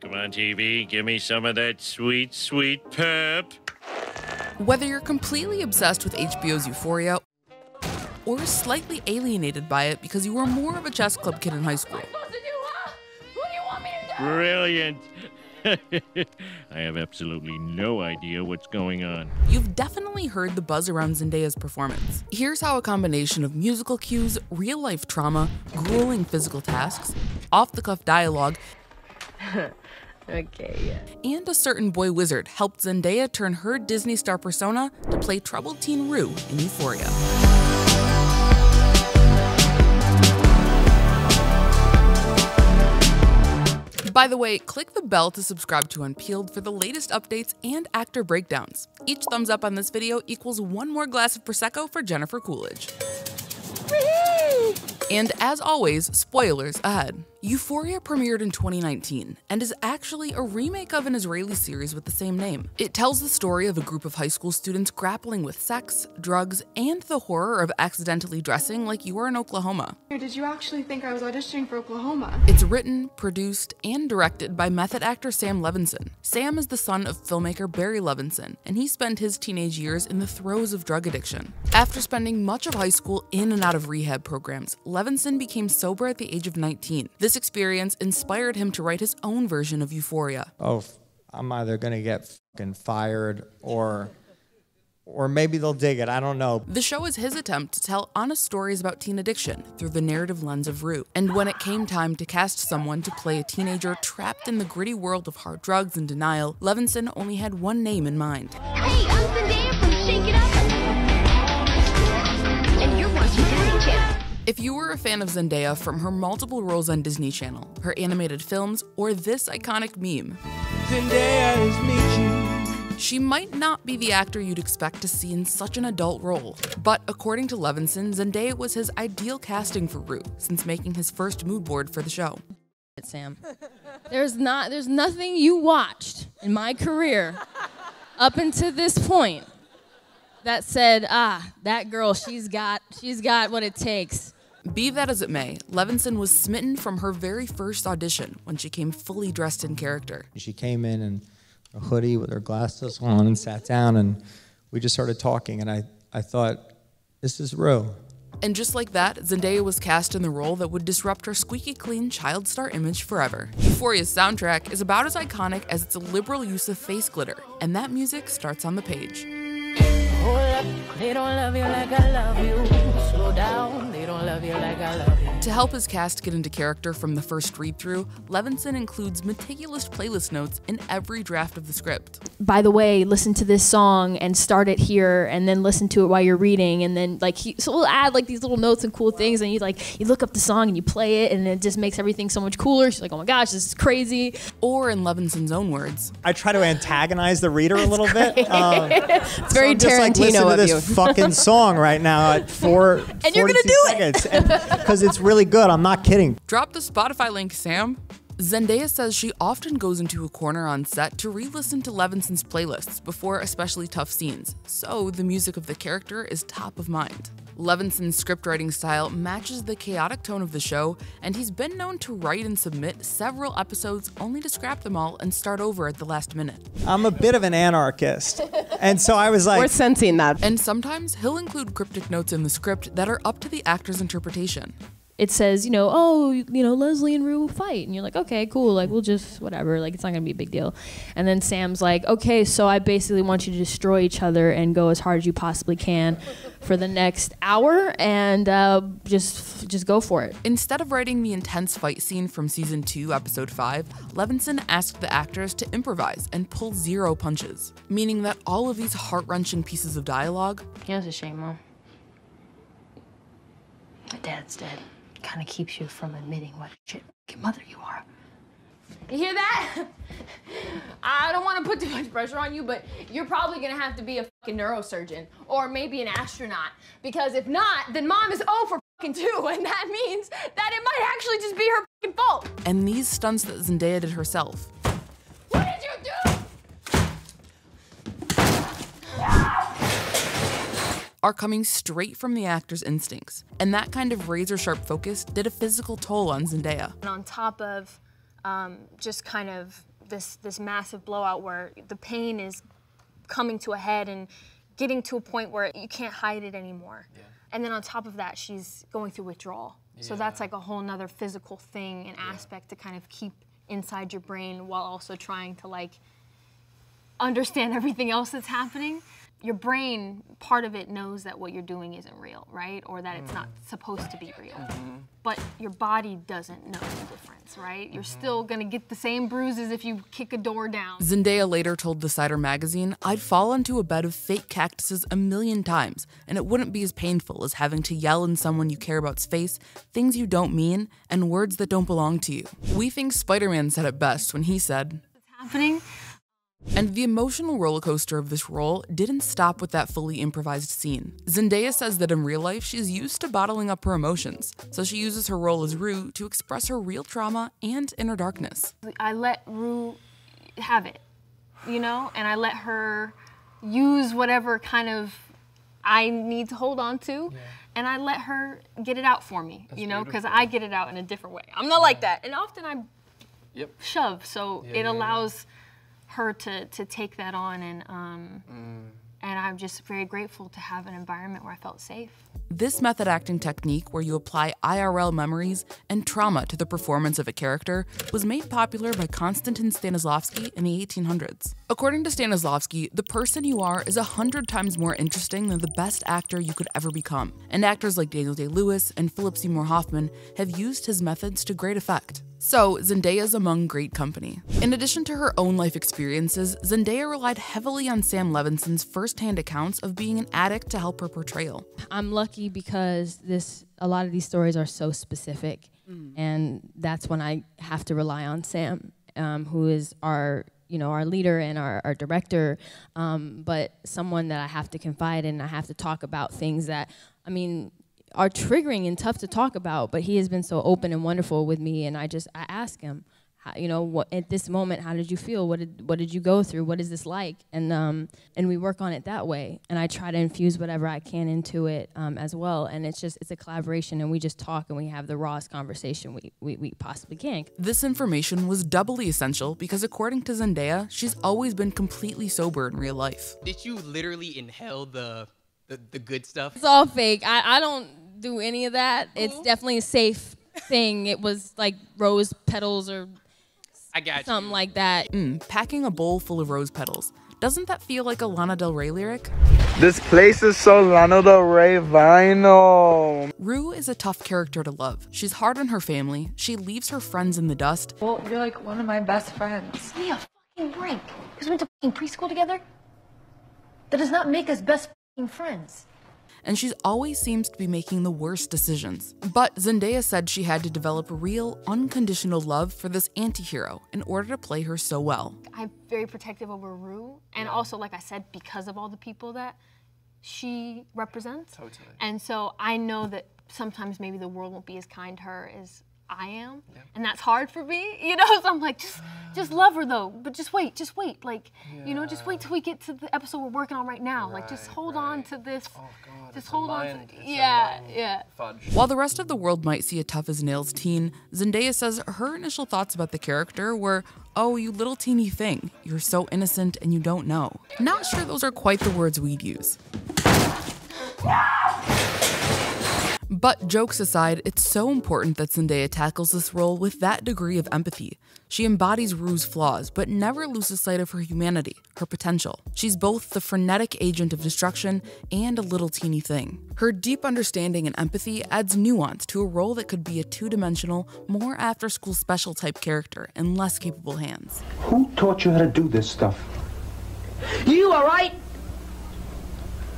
Come on, TV, give me some of that sweet, sweet pep. Whether you're completely obsessed with HBO's Euphoria or slightly alienated by it because you were more of a chess club kid in high school. Brilliant. I have absolutely no idea what's going on. You've definitely heard the buzz around Zendaya's performance. Here's how a combination of musical cues, real-life trauma, grueling physical tasks, off-the-cuff dialogue, Okay, yeah. and a certain boy wizard helped Zendaya turn her Disney star persona to play troubled teen Rue in Euphoria. By the way, click the bell to subscribe to Unpeeled for the latest updates and actor breakdowns. Each thumbs up on this video equals one more glass of Prosecco for Jennifer Coolidge. And as always, spoilers ahead. Euphoria premiered in 2019 and is actually a remake of an Israeli series with the same name. It tells the story of a group of high school students grappling with sex, drugs, and the horror of accidentally dressing like you were in Oklahoma. Did you actually think I was auditioning for Oklahoma? It's written, produced, and directed by method actor Sam Levinson. Sam is the son of filmmaker Barry Levinson, and he spent his teenage years in the throes of drug addiction. After spending much of high school in and out of rehab programs, Levinson became sober at the age of 19. This experience inspired him to write his own version of Euphoria. Oh, I'm either gonna get fucking fired or maybe they'll dig it, I don't know. The show is his attempt to tell honest stories about teen addiction through the narrative lens of Rue. And when it came time to cast someone to play a teenager trapped in the gritty world of hard drugs and denial, Levinson only had one name in mind. Hey, I'm Zendaya from Shake It Up. And you're watching Disney Channel. If you were a fan of Zendaya from her multiple roles on Disney Channel, her animated films, or this iconic meme, Zendaya is me. She might not be the actor you'd expect to see in such an adult role. But according to Levinson, Zendaya was his ideal casting for Rue since making his first mood board for the show. Sam, there's nothing you watched in my career up until this point that said, that girl, she's got what it takes. Be that as it may, Levinson was smitten from her very first audition when she came fully dressed in character. She came in a hoodie with her glasses on and sat down, and we just started talking, and I thought, this is Rue. And just like that, Zendaya was cast in the role that would disrupt her squeaky clean child star image forever. Euphoria's soundtrack is about as iconic as its liberal use of face glitter, and that music starts on the page. Hold up, they don't love you like I love you. Slow down, they don't love you like I love you. To help his cast get into character from the first read-through, Levinson includes meticulous playlist notes in every draft of the script. By the way, listen to this song and start it here, and then listen to it while you're reading, and then so we'll add like these little notes and cool things, and you look up the song and you play it, and it just makes everything so much cooler. She's like, oh my gosh, this is crazy. Or in Levinson's own words, I try to antagonize the reader a little bit. It's very Tarantino listen to of this you. fucking song right now at 4:42 and you're gonna do seconds, because it's really good. I'm not kidding. Drop the Spotify link, Sam. Zendaya says she often goes into a corner on set to re-listen to Levinson's playlists before especially tough scenes, so the music of the character is top of mind. Levinson's scriptwriting style matches the chaotic tone of the show, and he's been known to write and submit several episodes only to scrap them all and start over at the last minute. I'm a bit of an anarchist, and so I was like... We're sensing that. And sometimes he'll include cryptic notes in the script that are up to the actor's interpretation. It says, Leslie and Rue fight. And you're like, okay, cool. Like, we'll just, whatever. Like, it's not going to be a big deal. And then Sam's like, okay, so I basically want you to destroy each other and go as hard as you possibly can for the next hour, and just go for it. Instead of writing the intense fight scene from season 2, episode 5, Levinson asked the actors to improvise and pull 0 punches, meaning that all of these heart-wrenching pieces of dialogue... You know, it's a shame, Mom. My dad's dead. Kind of keeps you from admitting what a shit mother you are. You hear that? I don't want to put too much pressure on you, but you're probably gonna have to be a fucking neurosurgeon or maybe an astronaut, because if not, then Mom is 0 for fucking 2, and that means that it might actually just be her fucking fault. And these stunts that Zendaya did herself. What did you do? Are coming straight from the actor's instincts, and that kind of razor-sharp focus did a physical toll on Zendaya. And on top of just kind of this massive blowout where the pain is coming to a head and getting to a point where you can't hide it anymore. Yeah. And then on top of that, she's going through withdrawal. Yeah. So that's like a whole nother physical thing and aspect to kind of keep inside your brain while also trying to like understand everything else that's happening. Your brain, part of it knows that what you're doing isn't real, right? Or that it's not supposed to be real. But your body doesn't know the difference, right? You're still gonna get the same bruises if you kick a door down. Zendaya later told Decider magazine, "I'd fall into a bed of fake cactuses a million times, and it wouldn't be as painful as having to yell in someone you care about's face things you don't mean and words that don't belong to you." We think Spider-Man said it best when he said, "What's happening?" And the emotional roller coaster of this role didn't stop with that fully improvised scene. Zendaya says that in real life, she's used to bottling up her emotions, so she uses her role as Rue to express her real trauma and inner darkness. I let Rue have it, you know, and I let her use whatever kind of I need to hold on to, and I let her get it out for me, you know, because I get it out in a different way. I'm not like that, and often I shove, so it allows her to take that on, and I'm just very grateful to have an environment where I felt safe. This method acting technique, where you apply IRL memories and trauma to the performance of a character, was made popular by Konstantin Stanislavski in the 1800s. According to Stanislavski, the person you are is 100 times more interesting than the best actor you could ever become, and actors like Daniel Day-Lewis and Philip Seymour Hoffman have used his methods to great effect. So, Zendaya's among great company. In addition to her own life experiences, Zendaya relied heavily on Sam Levinson's first-hand accounts of being an addict to help her portrayal. I'm lucky because a lot of these stories are so specific, and that's when I have to rely on Sam, who is our leader and our director, but someone that I have to confide in. I have to talk about things that, are triggering and tough to talk about, but he has been so open and wonderful with me, and I ask him, what at this moment, how did you feel? What did you go through? What is this like? And we work on it that way, and I try to infuse whatever I can into it as well. And it's a collaboration, and we just talk and we have the rawest conversation we possibly can. This information was doubly essential because according to Zendaya, she's always been completely sober in real life. Did you literally inhale the good stuff? It's all fake. I don't do any of that. It's definitely a safe thing. It was like rose petals or something like that. Packing a bowl full of rose petals. Doesn't that feel like a Lana Del Rey lyric? This place is so Lana Del Rey vinyl. Rue is a tough character to love. She's hard on her family. She leaves her friends in the dust. Well, you're like one of my best friends. Give me a fucking break. Because we went to fucking preschool together? That does not make us best fucking friends. And she always seems to be making the worst decisions. But Zendaya said she had to develop real, unconditional love for this anti-hero in order to play her so well. I'm very protective over Rue, and also, like I said, because of all the people that she represents. Totally. And so I know that sometimes maybe the world won't be as kind to her as I am, and that's hard for me, you know. So I'm like, just love her though, but just wait, like, you know, just wait till we get to the episode we're working on right now. Like, just hold on to this. Oh God, just hold on to yeah. Fudge. While the rest of the world might see a tough as nails teen, Zendaya says her initial thoughts about the character were, "Oh, you little teeny thing, you're so innocent and you don't know." Not sure those are quite the words we'd use. But jokes aside, it's so important that Zendaya tackles this role with that degree of empathy. She embodies Rue's flaws, but never loses sight of her humanity, her potential. She's both the frenetic agent of destruction and a little teeny thing. Her deep understanding and empathy adds nuance to a role that could be a two-dimensional, more after-school special type character in less capable hands. Who taught you how to do this stuff? You, all right?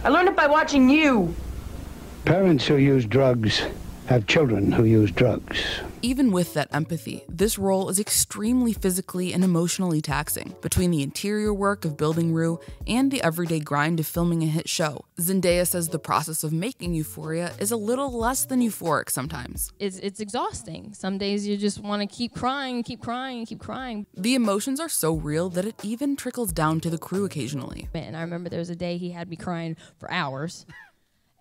I learned it by watching you. Parents who use drugs have children who use drugs. Even with that empathy, this role is extremely physically and emotionally taxing. Between the interior work of building Rue and the everyday grind of filming a hit show, Zendaya says the process of making Euphoria is a little less than euphoric sometimes. It's exhausting. Some days you just want to keep crying, keep crying, keep crying. The emotions are so real that it even trickles down to the crew occasionally. Man, I remember there was a day he had me crying for hours.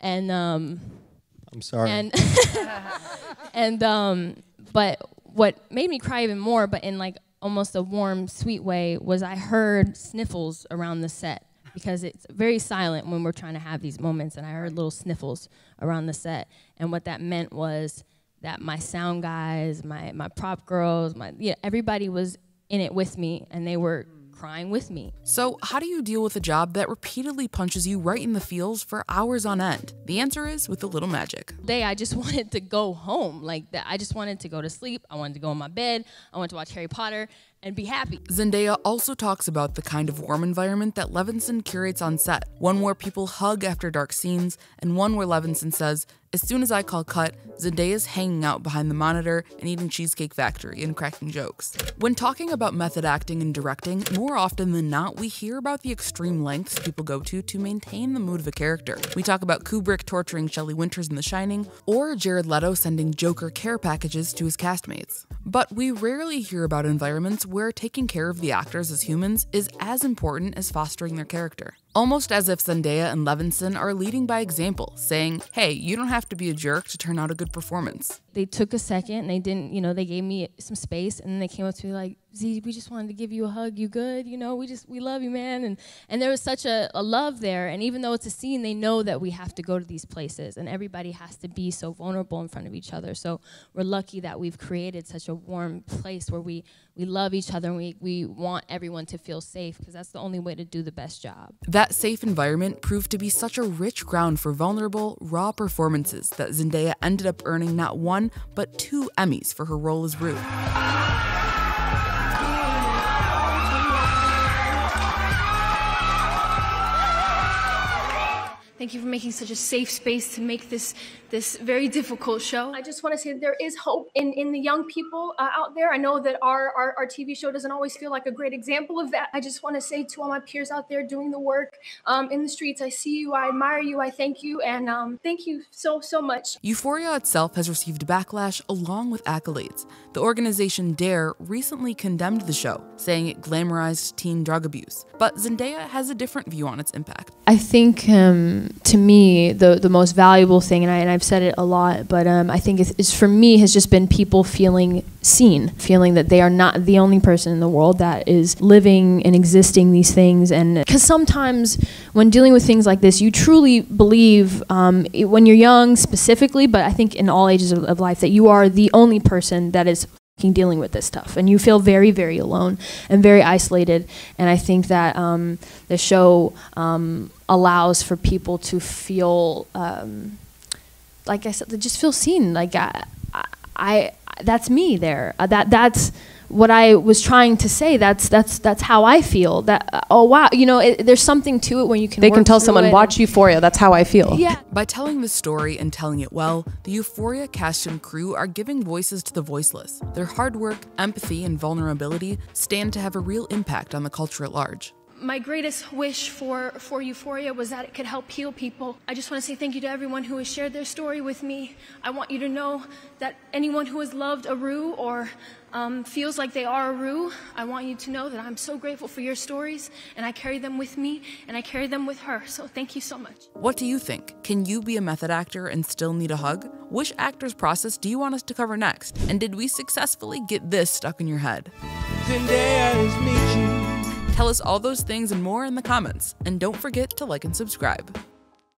And I'm sorry. And but what made me cry even more, but in like almost a warm, sweet way was I heard sniffles around the set because it's very silent when we're trying to have these moments, and I heard little sniffles around the set. And what that meant was that my sound guys, my prop girls, everybody was in it with me, and they were crying with me. So how do you deal with a job that repeatedly punches you right in the feels for hours on end? The answer is with a little magic. I just wanted to go home. I just wanted to go to sleep. I wanted to go in my bed. I wanted to watch Harry Potter and be happy. Zendaya also talks about the kind of warm environment that Levinson curates on set. One where people hug after dark scenes, and one where Levinson says, as soon as I call cut, Zendaya's hanging out behind the monitor and eating Cheesecake Factory and cracking jokes. When talking about method acting and directing, more often than not, we hear about the extreme lengths people go to maintain the mood of a character. We talk about Kubrick torturing Shelley Winters in The Shining, or Jared Leto sending Joker care packages to his castmates. But we rarely hear about environments where taking care of the actors as humans is as important as fostering their character. Almost as if Zendaya and Levinson are leading by example, saying, hey, you don't have to be a jerk to turn out a good performance. They took a second, and they didn't, they gave me some space, and then they came up to me like, Z, we just wanted to give you a hug. You good? We love you, man. And there was such a love there. And even though it's a scene, they know that we have to go to these places, and everybody has to be so vulnerable in front of each other. So we're lucky that we've created such a warm place where we love each other, and we want everyone to feel safe, because that's the only way to do the best job. That safe environment proved to be such a rich ground for vulnerable, raw performances that Zendaya ended up earning not 1, but 2 Emmys for her role as Rue. Thank you for making such a safe space to make this very difficult show. I just want to say that there is hope in the young people out there. I know that our TV show doesn't always feel like a great example of that. I just want to say to all my peers out there doing the work in the streets, I see you, I admire you, I thank you, and thank you so much. Euphoria itself has received backlash along with accolades. The organization DARE recently condemned the show, saying it glamorized teen drug abuse. But Zendaya has a different view on its impact. I think, to me, the most valuable thing, and I've said it a lot, but I think it's for me has just been people feeling seen, feeling that they are not the only person in the world that is living and existing these things. And because sometimes when dealing with things like this, you truly believe, when you're young specifically, but I think in all ages of life, that you are the only person that is dealing with this stuff, and you feel very, very alone and very isolated. And I think that the show allows for people to feel, like I said, they just feel seen. Like I that's me there. That's what I was trying to say. That's how I feel. That oh wow, there's something to it when you can. They can tell someone, watch Euphoria. That's how I feel. Yeah. By telling the story and telling it well, the Euphoria cast and crew are giving voices to the voiceless. Their hard work, empathy, and vulnerability stand to have a real impact on the culture at large. My greatest wish for Euphoria was that it could help heal people. I just want to say thank you to everyone who has shared their story with me. I want you to know that anyone who has loved a Rue or feels like they are a Rue, I want you to know that I'm so grateful for your stories, and I carry them with me, and I carry them with her. So thank you so much. What do you think? Can you be a method actor and still need a hug? Which actor's process do you want us to cover next? And did we successfully get this stuck in your head? Zendaya is me. Tell us all those things and more in the comments, and don't forget to like and subscribe.